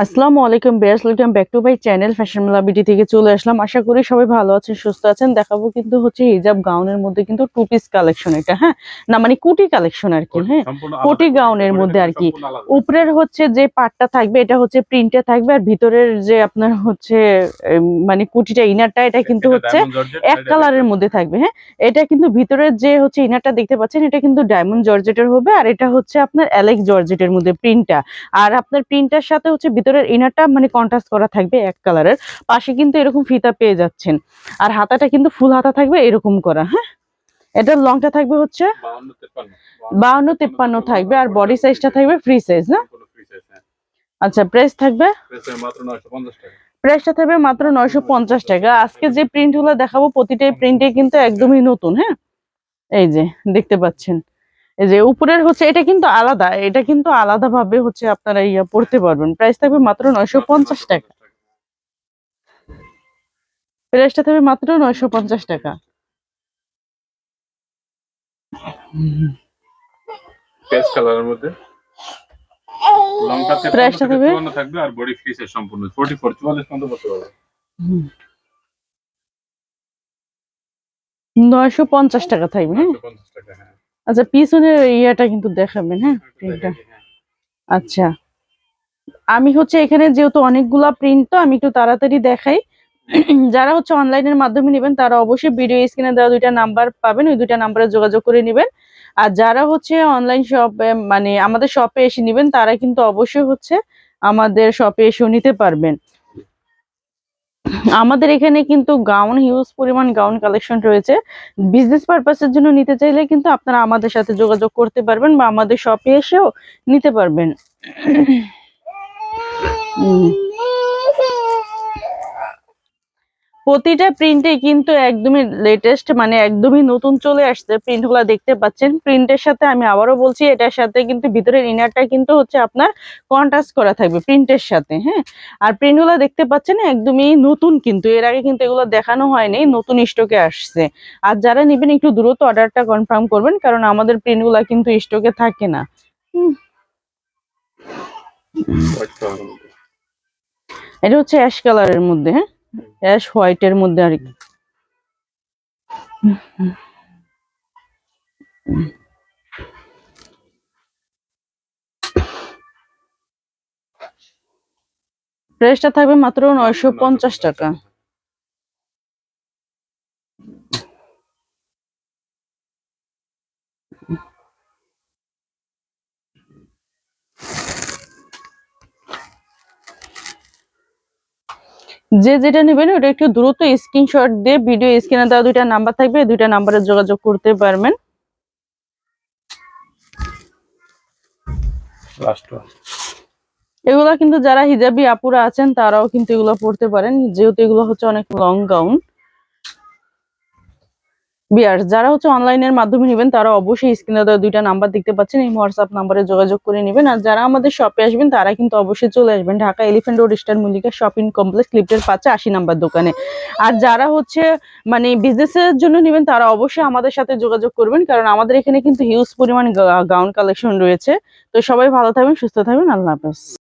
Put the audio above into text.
আসসালামু আলাইকুম viewers, welcome back to my channel fashion Mela BD থেকে চলে আসলাম। আশা করি সবাই ভালো আছেন, সুস্থ আছেন। দেখাবো কিন্তু হচ্ছে হিজাব গাউনের মধ্যে কিন্তু টু পিস কালেকশন, এটা হ্যাঁ না মানে কুটি কালেকশন আর কি, হ্যাঁ কোটি গাউনের মধ্যে আর কি। উপরের হচ্ছে যে পাটটা থাকবে এটা হচ্ছে প্রিন্টে থাকবে, আর ভিতরের যে আপনার হচ্ছে মানে কুটিটা ইনারটা এটা কিন্তু হচ্ছে এক কালারের মধ্যে থাকবে। হ্যাঁ, এটা কিন্তু ভিতরের যে হচ্ছে ইনারটা দেখতে পাচ্ছেন এটা কিন্তু ডায়মন্ড জর্জেটের হবে, আর এটা হচ্ছে আপনার অ্যালেক্স জর্জেটের মধ্যে প্রিন্টটা। আর আপনার প্রিন্টার সাথে হচ্ছে ভিতরের ইনারটা মানে কন্ট্রাস্ট করা থাকবে এক কালারের। পাশে কিন্তু এরকম ফিতা পেয়ে যাচ্ছেন, আর হাতাটা কিন্তু ফুল হাতা থাকবে এরকম করা। হ্যাঁ, এটার লংটা থাকবে হচ্ছে 52-53 থাকবে, আর বডি সাইজটা থাকবে ফ্রি সাইজ না। আচ্ছা, প্রাইস থাকবে প্রাইসটা থাকবে মাত্র 950 টাকা। আজকে যে প্রিন্টগুলো দেখাবো প্রতিটাই প্রিন্টে কিন্তু একদমই নতুন। হ্যাঁ, এই যে দেখতে পাচ্ছেন, এই যে উপরের হচ্ছে এটা কিন্তু আলাদা, এটা কিন্তু আলাদা ভাবে হচ্ছে আপনারা পড়তে পারবেন। প্রাইস থাকবে মাত্র 950 টাকা। প্রাইসটা থাকবে মাত্র 950 টাকা। পেস্ট কালারের মধ্যে লংটা 53 থাকবে আর বডি ফ্রি সাইজ সম্পূর্ণ 44 44 পর্যন্ত বসতে পারবে। 950 টাকা থাকবে। হ্যাঁ, 950 টাকা। হ্যাঁ, আচ্ছা পিছনের ইয়াটা কিন্তু দেখাবেন। হ্যাঁ, প্রিন্টটা। আচ্ছা, আমি হচ্ছে এখানে যেহেতু অনেকগুলা প্রিন্ট তো আমি একটু তাড়াতাড়ি দেখাই। যারা হচ্ছে অনলাইনের মাধ্যমে নেবেন তারা অবশ্যই ভিডিও স্ক্রিনে দেওয়া দুইটা নাম্বার পাবেন, ওই দুইটা নাম্বারে যোগাযোগ করে নেবেন। আর যারা হচ্ছে অনলাইন শপে মানে আমাদের শপে এসে নেবেন তারা কিন্তু অবশ্যই হচ্ছে আমাদের শপে এসেও নিতে পারবেন। আমাদের এখানে কিন্তু গাউন হিউজ পরিমাণ গাউন কালেকশন রয়েছে। বিজনেস পারপাসের জন্য নিতে চাইলে কিন্তু আপনারা আমাদের সাথে যোগাযোগ করতে পারবেন বা আমাদের শপে এসেও নিতে পারবেন। প্রতিটা প্রিন্টে কিন্তু একদমই লেটেস্ট মানে একদমই নতুন চলে আসছে। প্রিন্টগুলো দেখতে পাচ্ছেন, প্রিন্টের সাথে আমি আবারও বলছি এটার সাথে কিন্তু ভিতরের ইনারটা কিন্তু হচ্ছে আপনার কন্ট্রাস্ট করা থাকবে প্রিন্টের সাথে। হ্যাঁ, আর প্রিন্টগুলো দেখতে পাচ্ছেন একদমই নতুন, কিন্তু এর আগে কিন্তু এগুলো দেখানো হয়নি, নতুন স্টকে আসছে। আর যারা নেবেন একটু দ্রুত অর্ডারটা কনফার্ম করবেন, কারণ আমাদের প্রিন্টগুলো কিন্তু স্টকে থাকে না। এটা হচ্ছে অ্যাশ কালারের মধ্যে, হ্যাঁ অ্যাশ হোয়াইটের মধ্যে আর কি। প্রাইসটা থাকবে মাত্র 950 টাকা। যে যেটা নেবেন ওটা একটু দ্রুত স্ক্রিনশট দিয়ে ভিডিও স্ক্রিনে দেওয়া দুইটা নাম্বার থাকবে, দুইটা নাম্বারে যোগাযোগ করতে পারবেন। এগুলা কিন্তু যারা হিজাবি আপুরা আছেন তারাও কিন্তু এগুলো পড়তে পারেন, যেহেতু এগুলো হচ্ছে অনেক লং গাউন। বিয়ার যারা হচ্ছে অনলাইনের মাধ্যমে নেবেন তারা অবশ্যই স্ক্রিনে দেওয়া দুইটা নাম্বার দেখতে পাচ্ছেন, এই হোয়াটসঅ্যাপ নাম্বারে যোগাযোগ করে নেবেন। আর যারা আমাদের শপে আসবেন তারা কিন্তু অবশ্যই চলে আসবেন Dhaka elephant road star Mallika shopping complex লিফটের 5 নাম্বার দোকানে। আর যারা হচ্ছে মানে বিজনেসের জন্য নেবেন তারা অবশ্যই আমাদের সাথে যোগাযোগ করবেন, কারণ আমাদের এখানে কিন্তু হিউজ পরিমাণ গাউন কালেকশন রয়েছে। তো সবাই ভালো থাকবেন, সুস্থ থাকবেন, আল্লাহ হাফেজ।